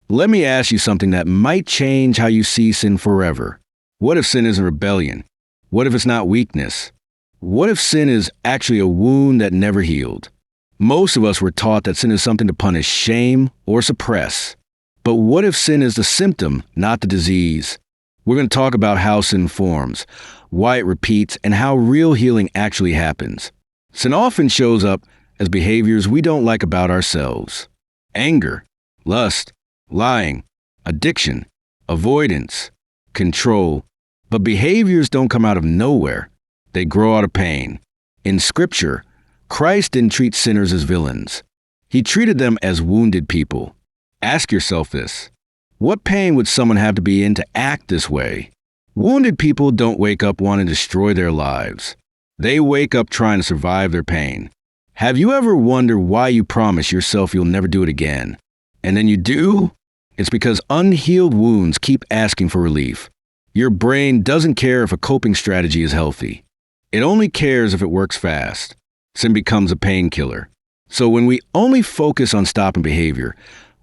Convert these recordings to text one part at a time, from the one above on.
Let me ask you something that might change how you see sin forever. What if sin isn't rebellion? What if it's not weakness? What if sin is actually a wound that never healed? Most of us were taught that sin is something to punish, shame, or suppress. But what if sin is the symptom, not the disease? We're going to talk about how sin forms, why it repeats, and how real healing actually happens. Sin often shows up as behaviors we don't like about ourselves. Anger, lust, lying, addiction, avoidance, control. But behaviors don't come out of nowhere. They grow out of pain. In Scripture, Christ didn't treat sinners as villains. He treated them as wounded people. Ask yourself this. What pain would someone have to be in to act this way? Wounded people don't wake up wanting to destroy their lives. They wake up trying to survive their pain. Have you ever wondered why you promise yourself you'll never do it again? And then you do? It's because unhealed wounds keep asking for relief. Your brain doesn't care if a coping strategy is healthy. It only cares if it works fast. Sin becomes a painkiller. So when we only focus on stopping behavior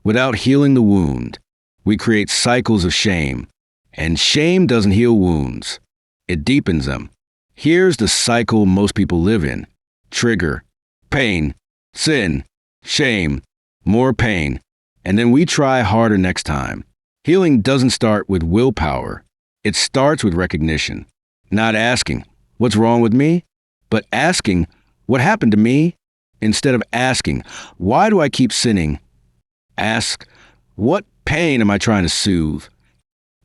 without healing the wound, we create cycles of shame. And shame doesn't heal wounds. It deepens them. Here's the cycle most people live in. Trigger, pain, sin, shame, more pain. And then we try harder next time. Healing doesn't start with willpower. It starts with recognition. Not asking, what's wrong with me? But asking, what happened to me? Instead of asking, why do I keep sinning? Ask, what pain am I trying to soothe?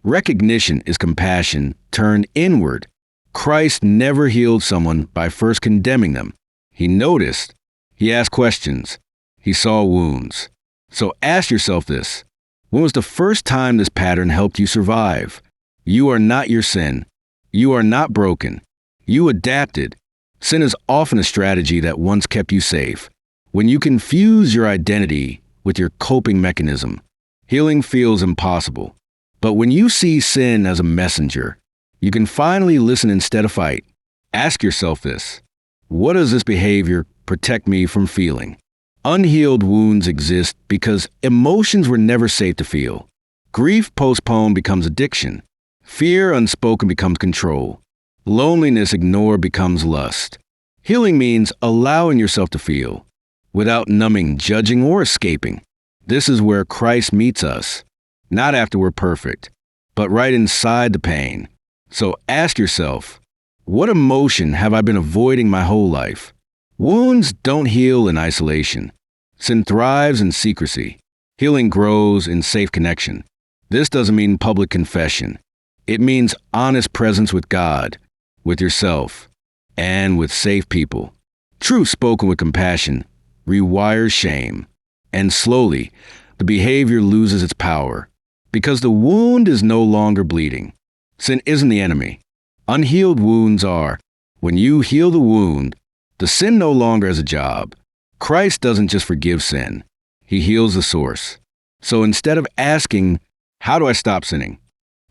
Recognition is compassion turned inward. Christ never healed someone by first condemning them. He noticed. He asked questions. He saw wounds. So ask yourself this. When was the first time this pattern helped you survive? You are not your sin. You are not broken. You adapted. Sin is often a strategy that once kept you safe. When you confuse your identity with your coping mechanism, healing feels impossible. But when you see sin as a messenger, you can finally listen instead of fight. Ask yourself this. What does this behavior protect me from feeling? Unhealed wounds exist because emotions were never safe to feel. Grief postponed becomes addiction. Fear unspoken becomes control. Loneliness ignored becomes lust. Healing means allowing yourself to feel, without numbing, judging, or escaping. This is where Christ meets us, not after we're perfect, but right inside the pain. So ask yourself, what emotion have I been avoiding my whole life? Wounds don't heal in isolation. Sin thrives in secrecy. Healing grows in safe connection. This doesn't mean public confession. It means honest presence with God, with yourself, and with safe people. Truth spoken with compassion rewires shame. And slowly, the behavior loses its power. Because the wound is no longer bleeding. Sin isn't the enemy. Unhealed wounds are. When you heal the wound, the sin no longer has a job. Christ doesn't just forgive sin. He heals the source. So instead of asking, how do I stop sinning?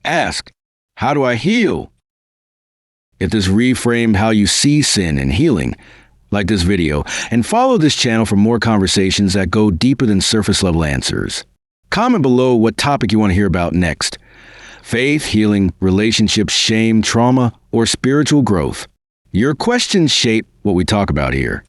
Ask, how do I heal? If this reframed how you see sin and healing, like this video, and follow this channel for more conversations that go deeper than surface level answers. Comment below what topic you want to hear about next. Faith, healing, relationships, shame, trauma, or spiritual growth. Your questions shape what we talk about here.